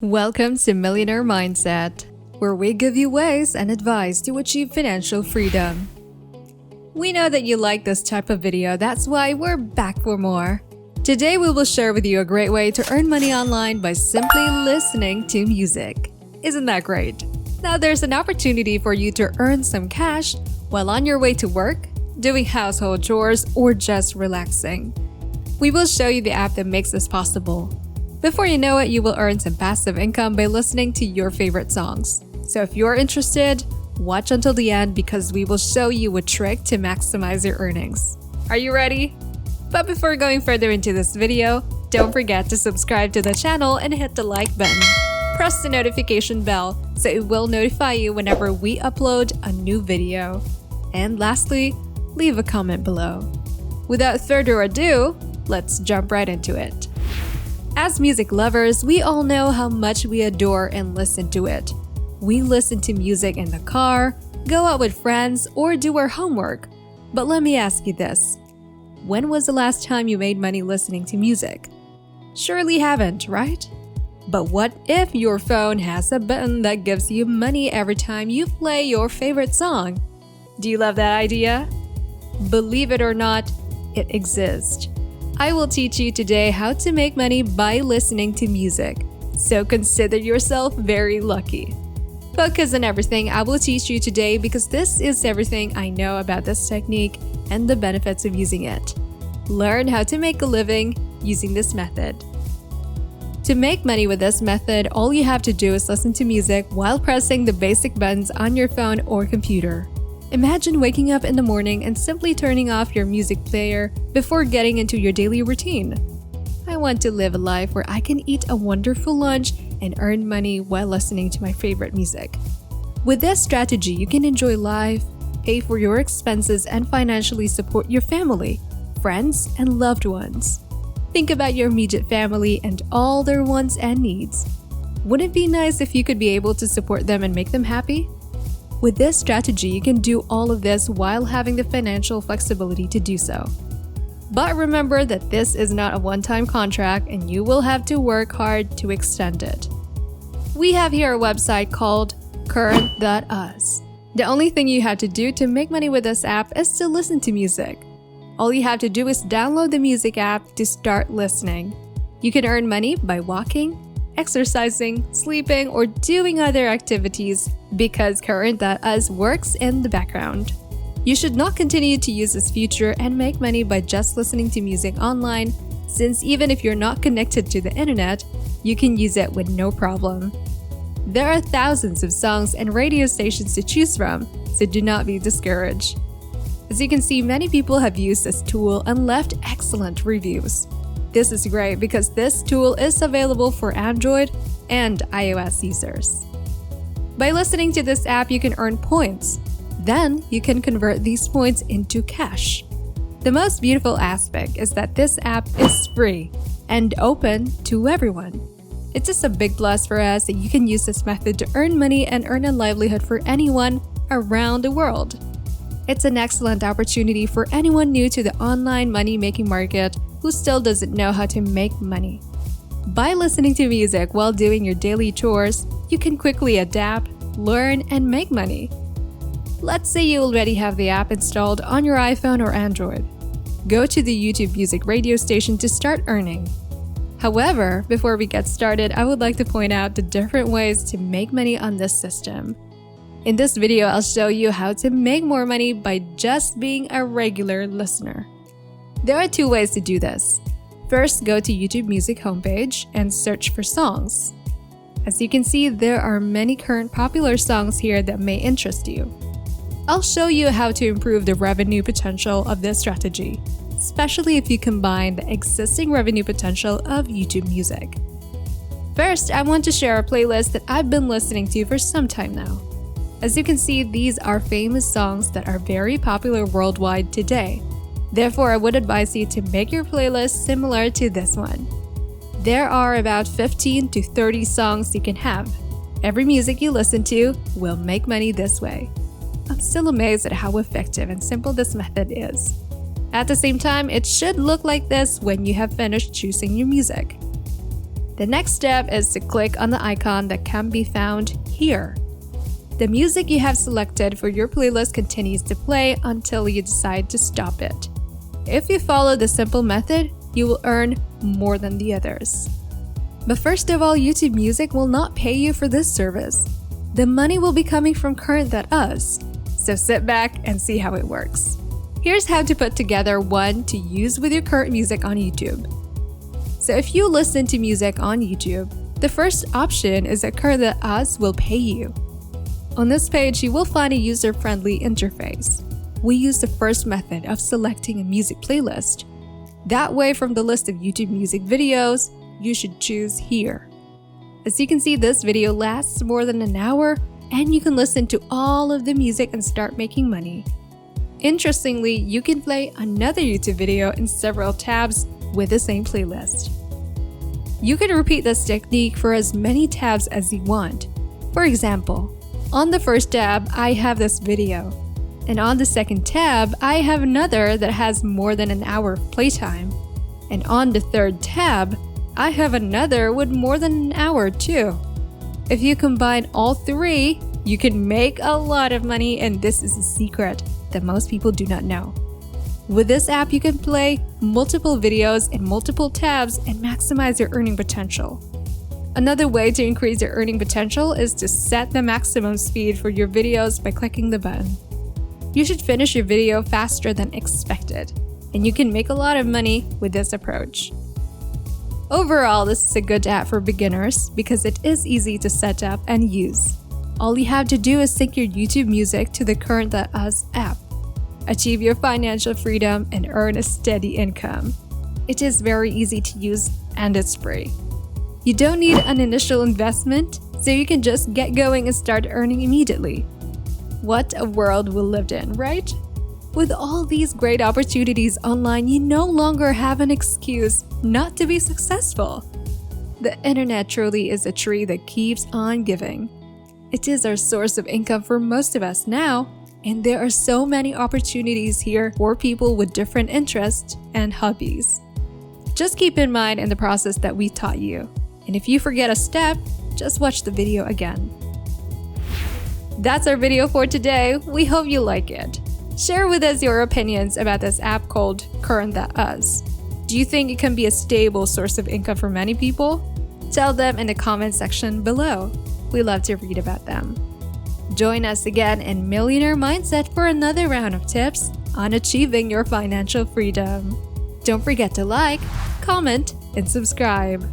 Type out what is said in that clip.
Welcome to Millionaire Mindset, where we give you ways and advice to achieve financial freedom. We know that you like this type of video, that's why we're back for more. Today we will share with you a great way to earn money online by simply listening to music. Isn't that great? Now there's an opportunity for you to earn some cash while on your way to work, doing household chores, or just relaxing. We will show you the app that makes this possible. Before you know it, you will earn some passive income by listening to your favorite songs. So if you're interested, watch until the end because we will show you a trick to maximize your earnings. Are you ready? But before going further into this video, don't forget to subscribe to the channel and hit the like button. Press the notification bell so it will notify you whenever we upload a new video. And lastly, leave a comment below. Without further ado, let's jump right into it. As music lovers, we all know how much we adore and listen to it. We listen to music in the car, go out with friends, or do our homework. But let me ask you this. When was the last time you made money listening to music? Surely haven't, right? But what if your phone has a button that gives you money every time you play your favorite song? Do you love that idea? Believe it or not, it exists. I will teach you today how to make money by listening to music, so consider yourself very lucky. Focus on everything I will teach you today because this is everything I know about this technique and the benefits of using it. Learn how to make a living using this method. To make money with this method, all you have to do is listen to music while pressing the basic buttons on your phone or computer. Imagine waking up in the morning and simply turning off your music player before getting into your daily routine. I want to live a life where I can eat a wonderful lunch and earn money while listening to my favorite music. With this strategy, you can enjoy life, pay for your expenses, and financially support your family, friends, and loved ones. Think about your immediate family and all their wants and needs. Wouldn't it be nice if you could be able to support them and make them happy? With this strategy, you can do all of this while having the financial flexibility to do so. But remember that this is not a one-time contract and you will have to work hard to extend it. We have here a website called current.us. The only thing you have to do to make money with this app is to listen to music. All you have to do is download the music app to start listening. You can earn money by walking, exercising, sleeping, or doing other activities because current.us works in the background. You should not continue to use this feature and make money by just listening to music online, since even if you're not connected to the internet, you can use it with no problem. There are thousands of songs and radio stations to choose from, so do not be discouraged. As you can see, many people have used this tool and left excellent reviews. This is great because this tool is available for Android and iOS users. By listening to this app, you can earn points. Then, you can convert these points into cash. The most beautiful aspect is that this app is free and open to everyone. It's just a big plus for us that you can use this method to earn money and earn a livelihood for anyone around the world. It's an excellent opportunity for anyone new to the online money-making market who still doesn't know how to make money. By listening to music while doing your daily chores, you can quickly adapt, learn, and make money. Let's say you already have the app installed on your iPhone or Android. Go to the YouTube Music radio station to start earning. However, before we get started, I would like to point out the different ways to make money on this system. In this video, I'll show you how to make more money by just being a regular listener. There are two ways to do this. First, go to YouTube Music homepage and search for songs. As you can see, there are many current popular songs here that may interest you. I'll show you how to improve the revenue potential of this strategy, especially if you combine the existing revenue potential of YouTube Music. First, I want to share a playlist that I've been listening to for some time now. As you can see, these are famous songs that are very popular worldwide today. Therefore, I would advise you to make your playlist similar to this one. There are about 15 to 30 songs you can have. Every music you listen to will make money this way. I'm still amazed at how effective and simple this method is. At the same time, it should look like this when you have finished choosing your music. The next step is to click on the icon that can be found here. The music you have selected for your playlist continues to play until you decide to stop it. If you follow the simple method, you will earn more than the others. But first of all, YouTube Music will not pay you for this service. The money will be coming from Current.us, so sit back and see how it works. Here's how to put together one to use with your current music on YouTube. So if you listen to music on YouTube, the first option is that Current.us will pay you. On this page, you will find a user-friendly interface. We use the first method of selecting a music playlist. That way, from the list of YouTube music videos, you should choose here. As you can see, this video lasts more than an hour, and you can listen to all of the music and start making money. Interestingly, you can play another YouTube video in several tabs with the same playlist. You can repeat this technique for as many tabs as you want. For example, on the first tab, I have this video, and on the second tab, I have another that has more than an hour of playtime, and on the third tab, I have another with more than an hour too. If you combine all three, you can make a lot of money, and this is a secret that most people do not know. With this app, you can play multiple videos in multiple tabs and maximize your earning potential. Another way to increase your earning potential is to set the maximum speed for your videos by clicking the button. You should finish your video faster than expected, and you can make a lot of money with this approach. Overall, this is a good app for beginners because it is easy to set up and use. All you have to do is sync your YouTube music to the Current.us app. Achieve your financial freedom and earn a steady income. It is very easy to use and it's free. You don't need an initial investment, so you can just get going and start earning immediately. What a world we lived in, right? With all these great opportunities online, you no longer have an excuse not to be successful. The internet truly is a tree that keeps on giving. It is our source of income for most of us now, and there are so many opportunities here for people with different interests and hobbies. Just keep in mind in the process that we taught you. And if you forget a step, just watch the video again. That's our video for today. We hope you like it. Share with us your opinions about this app called Current.us. Do you think it can be a stable source of income for many people? Tell them in the comment section below. We love to read about them. Join us again in Millionaire Mindset for another round of tips on achieving your financial freedom. Don't forget to like, comment, and subscribe.